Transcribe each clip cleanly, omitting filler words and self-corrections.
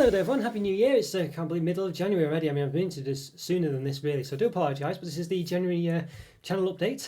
Hello there everyone, Happy New Year. It's can't believe middle of January already. I mean, I've been to this sooner than this really, so I do apologise, but this is the January channel update.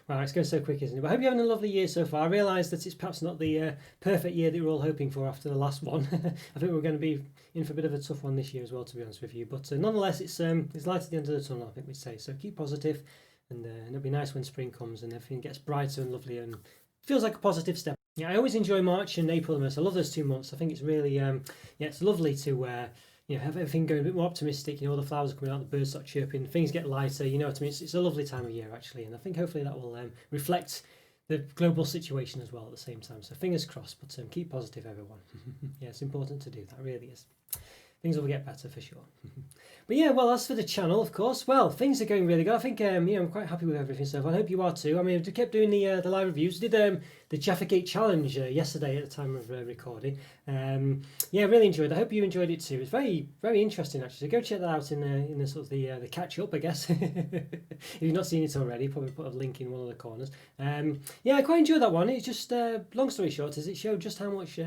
Wow, it's going so quick, isn't it? But I hope you're having a lovely year so far. I realise that it's perhaps not the perfect year that we were all hoping for after the last one. I think we're going to be in for a bit of a tough one this year as well, to be honest with you. But nonetheless, it's light at the end of the tunnel, I think we'd say. So keep positive, and it'll be nice when spring comes and everything gets brighter and lovelier and feels like a positive step. Yeah, I always enjoy March and April the most. I love those 2 months. I think it's really, yeah, it's lovely to, have everything going a bit more optimistic. All the flowers are coming out, the birds start chirping, things get lighter. You know what I mean? It's a lovely time of year actually, and I think hopefully that will reflect the global situation as well at the same time. So fingers crossed, but keep positive, everyone. Yeah, it's important to do that. Really is. Things will get better for sure. But yeah, well, as for the channel, of course, well, things are going really good. I think, I'm quite happy with everything so far. I hope you are too. I mean, I kept doing the live reviews. We did the Jaffa Cake Challenge yesterday at the time of recording. Yeah, really enjoyed it. I hope you enjoyed it too. It's very, very interesting actually. So go check that out in the sort of the catch up, I guess. If you've not seen it already, probably put a link in one of the corners. Yeah, I quite enjoyed that one. It's just long story short, is it showed just how much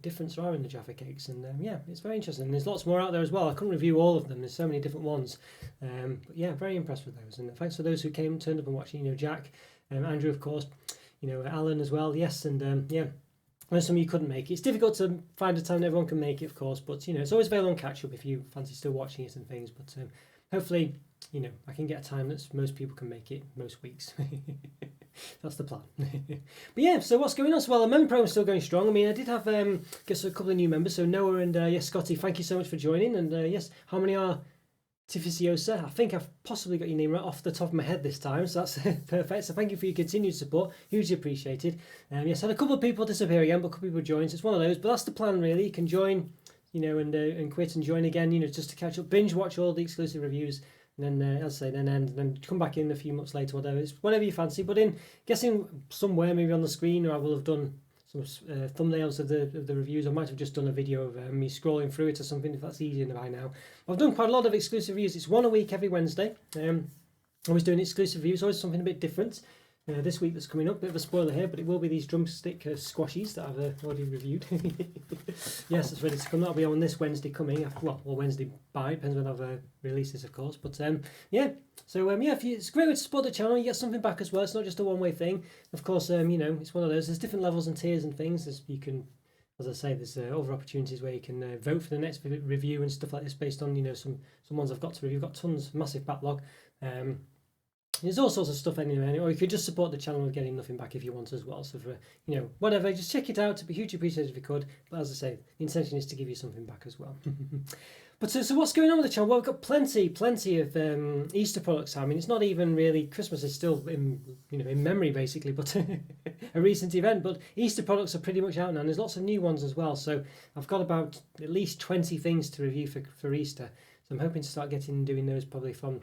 difference there are in the Jaffa cakes, and yeah, it's very interesting. And there's lots more out there as well. I couldn't review all of them. There's so many different ones. But yeah, very impressed with those. And thanks for those who turned up and watched. Jack, Andrew, of course. Alan as well. Yes, and yeah. I know some of you couldn't make it. It's difficult to find a time that everyone can make it, of course, but it's always available on catch up if you fancy still watching it and things. But hopefully, I can get a time that most people can make it most weeks. That's the plan. But yeah, so what's going on? So, well, the member program is still going strong. I mean, I did have guess a couple of new members. So Noah and yes, Scotty, thank you so much for joining. And yes, how many are Tificiosa? I think I've possibly got your name right off the top of my head this time, so that's perfect. So thank you for your continued support, hugely appreciated. Yes, I had a couple of people disappear again, but a couple of people joined, so it's one of those. But that's the plan, really. You can join, and quit and join again, just to catch up, binge watch all the exclusive reviews, and then, as I say, then end, and then come back in a few months later, whatever. It's whatever you fancy. But guessing somewhere maybe on the screen, or I will have done some thumbnails of the reviews. I might have just done a video of me scrolling through it or something, if that's easier by now. I've done quite a lot of exclusive reviews. It's one a week every Wednesday. Always doing exclusive reviews, always something a bit different. This week that's coming up, bit of a spoiler here, but it will be these drumstick squashies that I've already reviewed. Yes, it's ready to come. That'll be on this Wednesday coming. Well, or Wednesday by, depends when I've released this, of course. But yeah, so yeah, it's a great way to support the channel. You get something back as well. It's not just a one-way thing. Of course, it's one of those. There's different levels and tiers and things. You can, as I say, there's other opportunities where you can vote for the next review and stuff like this based on some ones I've got to review. I've got tons, massive backlog. There's all sorts of stuff anyway, or you could just support the channel with getting nothing back if you want as well. So for whatever, just check it out. It'd be hugely appreciated if you could. But as I say, the intention is to give you something back as well. But so what's going on with the channel? Well, we've got plenty of Easter products. I mean, it's not even really Christmas is still in memory basically, but a recent event. But Easter products are pretty much out now, and there's lots of new ones as well. So I've got about at least 20 things to review for Easter. So I'm hoping to start doing those probably from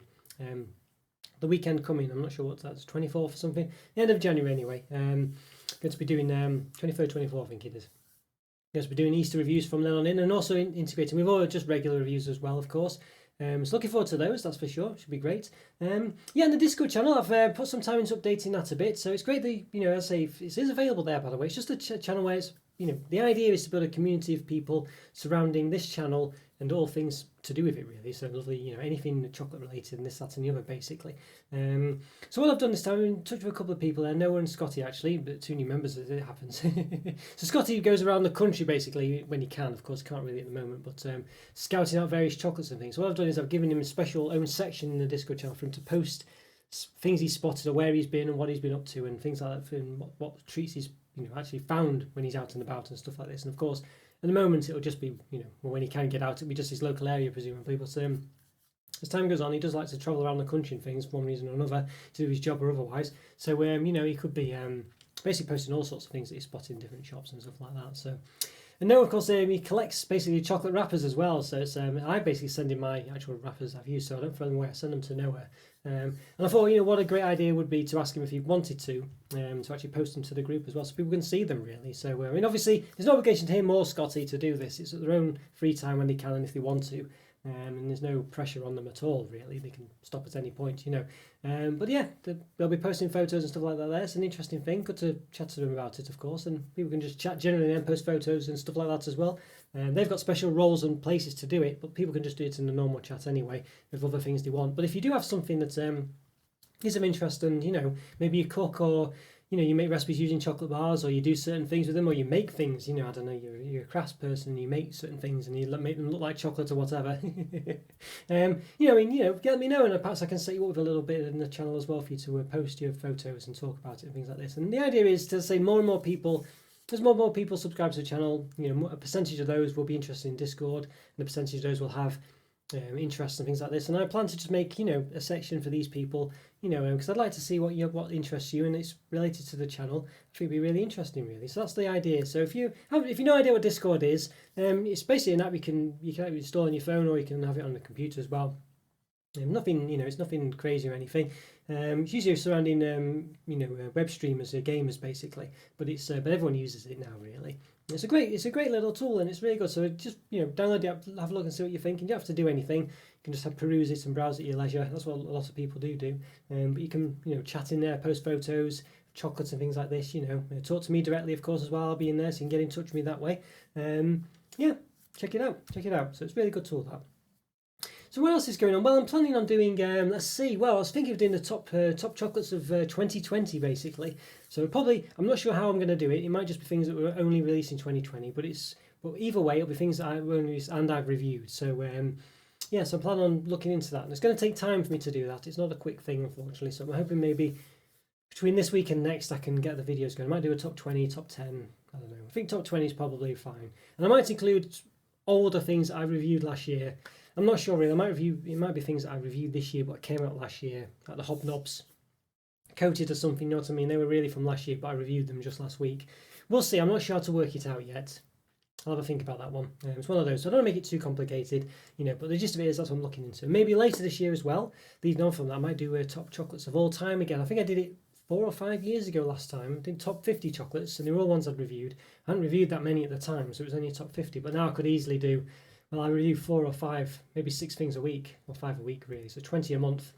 the weekend coming. I'm not sure what that's, 24th or something. The end of January anyway. Going to be doing 23rd, 24th, I think it is. Going to be doing Easter reviews from then on in, and also integrating with all just regular reviews as well, of course. So looking forward to those, that's for sure. Should be great. Yeah, and the Discord channel, I've put some time into updating that a bit. So it's great that, as I say, it is available there, by the way. It's just a channel where it's, the idea is to build a community of people surrounding this channel and all things to do with it, really. So lovely, anything chocolate related and this, that, and the other, basically. So what I've done this time, I'm in touch with a couple of people there, Noah and Scotty, actually, but 2 new members as it happens. So Scotty goes around the country, basically, when he can. Of course, can't really at the moment, but scouting out various chocolates and things. So what I've done is I've given him a special own section in the Discord channel for him to post things he's spotted, or where he's been and what he's been up to, and things like that, and what treats he's actually found when he's out and about and stuff like this. And of course, at the moment, it'll just be, when he can get out, it'll be just his local area, presumably. But as time goes on, he does like to travel around the country and things for one reason or another, to do his job or otherwise. So, he could be basically posting all sorts of things that he's spotted in different shops and stuff like that. So, and Noah, of course, he collects basically chocolate wrappers as well. So it's I basically send him my actual wrappers I've used, so I don't throw them away. I send them to Noah. And I thought, what a great idea would be to ask him if he wanted to actually post them to the group as well, so people can see them, really. So, obviously, there's no obligation to him or Scotty to do this. It's at their own free time when they can and if they want to. and there's no pressure on them at all, really. They can stop at any point, but yeah, they'll be posting photos and stuff like that there. It's an interesting thing. Good to chat to them about it, of course, and people can just chat generally and post photos and stuff like that as well. They've got special roles and places to do it, but people can just do it in the normal chat anyway with other things they want. But if you do have something that is of interest, and maybe you cook, or you make recipes using chocolate bars, or you do certain things with them, or you make things, I don't know, you're a crafts person, you make certain things and you make them look like chocolate or whatever. Let me know, and perhaps I can set you up with a little bit in the channel as well for you to post your photos and talk about it and things like this. And the idea is to say more and more people, as more and more people subscribe to the channel, a percentage of those will be interested in Discord, and a percentage of those will have interests and things like this. And I plan to just make a section for these people, because I'd like to see what interests you, and it's related to the channel. I think it'd be really interesting, really. So that's the idea. So if you no idea what Discord is, it's basically an app you can install on your phone, or you can have it on the computer as well. Nothing, it's nothing crazy or anything. It's usually surrounding web streamers, gamers basically, but everyone uses it now, really. It's a great little tool, and it's really good. So just download the app, have a look and see what you're thinking. You don't have to do anything. You can just peruse it and browse at your leisure. That's what a lot of people do. But you can chat in there, post photos, chocolates and things like this. Talk to me directly, of course, as well. I'll be in there, so you can get in touch with me that way. Check it out. So it's a really good tool, that. So what else is going on? Well, I'm planning on doing, let's see, I was thinking of doing the top chocolates of 2020, basically. So I'm not sure how I'm going to do it. It might just be things that were only released in 2020, but either way, it'll be things that I've only released and I've reviewed. So, so I plan on looking into that. And it's going to take time for me to do that. It's not a quick thing, unfortunately. So I'm hoping maybe between this week and next, I can get the videos going. I might do a top 20, top 10, I don't know. I think top 20 is probably fine. And I might include all the things that I reviewed last year. I'm not sure really. It might be things that I reviewed this year but came out last year, like the hobnobs, coated or something. You know what I mean? They were really from last year, but I reviewed them just last week. We'll see. I'm not sure how to work it out yet. I'll have a think about that one. It's one of those. So I don't want to make it too complicated, but the gist of it is that's what I'm looking into. Maybe later this year as well. Leading on from that, I might do top chocolates of all time again. I think I did it 4 or 5 years ago last time. I did top 50 chocolates, and they were all ones I'd reviewed. I hadn't reviewed that many at the time, so it was only a top 50. But now I could easily do. Well, I review 4 or 5, maybe 6 things a week, or 5 a week really, so 20 a month.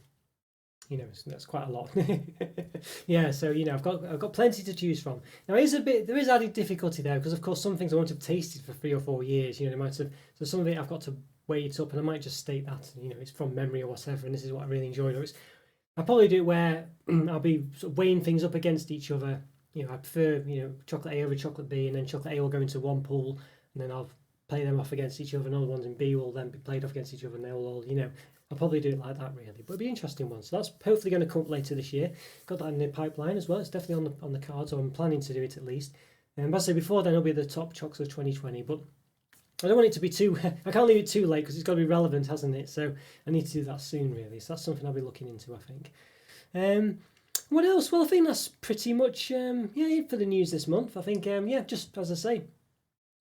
That's quite a lot. Yeah, so I've got plenty to choose from. Now there is added difficulty there, because of course some things I won't have tasted for 3 or 4 years. They might have, so some of it I've got to weigh it up, and I might just state that it's from memory or whatever, and this is what I really enjoyed. I'll probably do it where I'll be sort of weighing things up against each other. I prefer chocolate A over chocolate B, and then chocolate A will go into one pool, and then I'll play them off against each other, and other ones in B will then be played off against each other, and they'll all, I'll probably do it like that really, but it'll be an interesting one. So that's hopefully going to come up later this year. Got that in the pipeline as well. It's definitely on the cards, or I'm planning to do it at least. But I say before then, it'll be the top chocolates of 2020, but I don't want it to be too, I can't leave it too late, because it's got to be relevant, hasn't it? So I need to do that soon really. So that's something I'll be looking into, I think. What else? Well, I think that's pretty much it for the news this month. I think just as I say,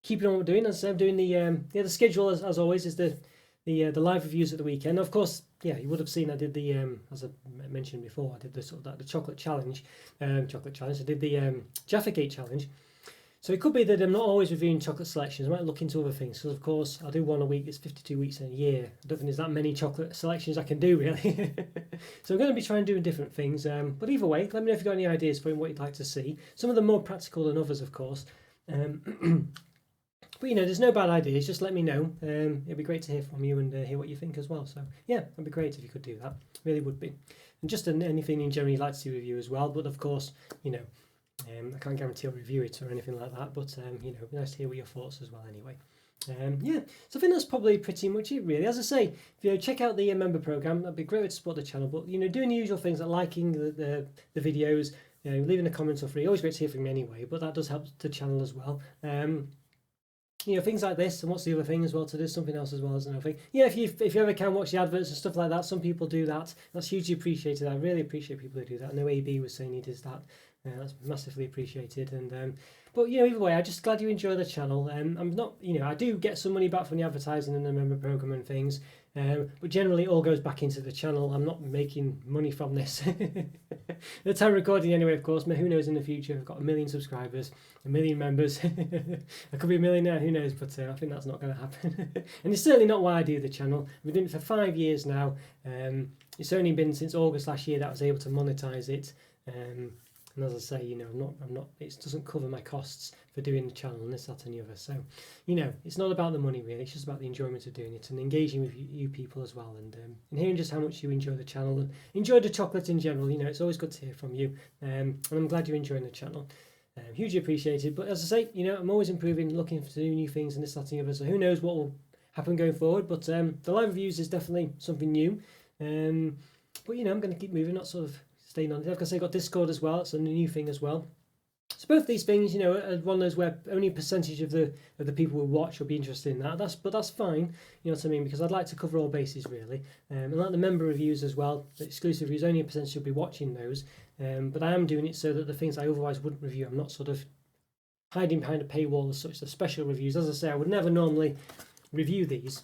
keeping on what we're doing. As I'm doing the schedule as always is the live reviews at the weekend. Of course, you would have seen I did the as I mentioned before, I did the sort of the chocolate challenge. I did the Jaffa Cake challenge. So it could be that I'm not always reviewing chocolate selections. I might look into other things, because of course I'll do one a week. It's 52 weeks in a year. I don't think there's that many chocolate selections I can do really. So I'm going to be trying doing different things. But either way, let me know if you've got any ideas for what you'd like to see. Some of them more practical than others, of course. But there's no bad ideas. Just let me know. It'd be great to hear from you and hear what you think as well. So that'd be great if you could do that. Really would be. And just anything in general you'd like to see review as well. But of course, I can't guarantee I'll review it or anything like that. But it'd be nice to hear what your thoughts as well. Anyway. So I think that's probably pretty much it really. As I say, if you check out the member program, that'd be great to support the channel. But doing the usual things like liking the videos, leaving a comment or free. Always great to hear from me anyway. But that does help the channel as well. Things like this. And what's the other thing as well? To do something else as well, isn't it? If you ever can watch the adverts and stuff like that, some people do that. That's hugely appreciated. I really appreciate people who do that. I know AB was saying he does that. That's massively appreciated. And but either way, I'm just glad you enjoy the channel. I'm not, I do get some money back from the advertising and the member program and things. But generally it all goes back into the channel. I'm not making money from this. The time recording anyway, of course. Who knows in the future? I've got 1 million subscribers, 1 million members. I could be a millionaire, who knows? But I think that's not going to happen. And it's certainly not why I do the channel. I've been doing it for 5 years now. It's only been since August last year that I was able to monetize it. And as I say, you know, I'm not. It doesn't cover my costs for doing the channel and this, that, and the other. So, you know, it's not about the money really. It's just about the enjoyment of doing it and engaging with you people as well, and hearing just how much you enjoy the channel and enjoy the chocolate in general. You know, it's always good to hear from you, and I'm glad you're enjoying the channel. Hugely appreciated. But as I say, you know, I'm always improving, looking to do new things and this, that, and the other. So who knows what will happen going forward? But the live reviews is definitely something new. But you know, I'm going to keep moving, not sort of staying on it. Like I say, got Discord as well. It's a new thing as well. So both these things, you know, are one of those where only a percentage of the people will watch or be interested in that. But that's fine. You know what I mean? Because I'd like to cover all bases really. And like the member reviews as well, the exclusive reviews, only a percentage will be watching those. But I am doing it so that the things I otherwise wouldn't review, I'm not sort of hiding behind a paywall as such. The special reviews, as I say, I would never normally review these.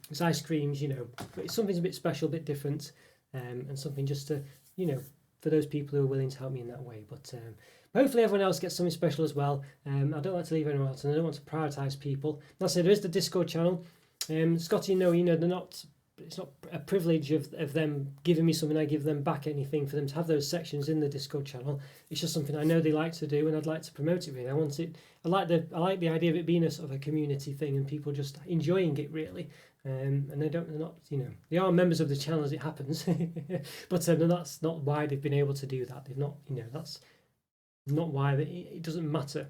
It's ice creams, you know, but it's something's a bit special, a bit different, and something just to, you know, for those people who are willing to help me in that way. But hopefully everyone else gets something special as well. I don't like to leave anyone else, and I don't want to prioritise people. That's it. There is the Discord channel. Scotty, no, you know, they're not. It's not a privilege of them giving me something. I give them back anything for them to have those sections in the Discord channel. It's just something I know they like to do, and I'd like to promote it. Really, I want it. I like the idea of it being a sort of a community thing, and people just enjoying it really. And they're not, you know, they are members of the channel as it happens, but that's not why they've been able to do that. They've not, you know, that's not why. It doesn't matter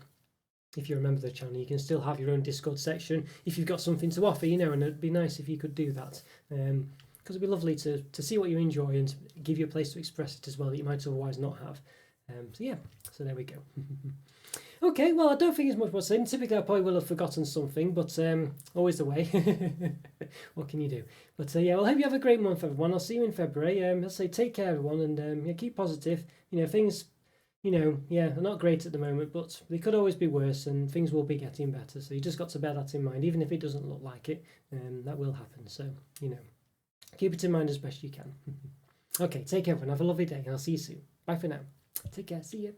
if you're a member of the channel. You can still have your own Discord section if you've got something to offer, you know, and it'd be nice if you could do that, because it'd be lovely to see what you enjoy and give you a place to express it as well that you might otherwise not have. So yeah, so there we go. Okay, well, I don't think it's much more saying. Typically, I probably will have forgotten something, but always the way. What can you do? But yeah, well, I hope you have a great month, everyone. I'll see you in February. Let's say take care, everyone, and yeah, keep positive. You know, things, you know, yeah, they're not great at the moment, but they could always be worse, and things will be getting better. So you just got to bear that in mind, even if it doesn't look like it. That will happen. So, you know, keep it in mind as best you can. Okay, take care, everyone. Have a lovely day, and I'll see you soon. Bye for now. Take care. See you.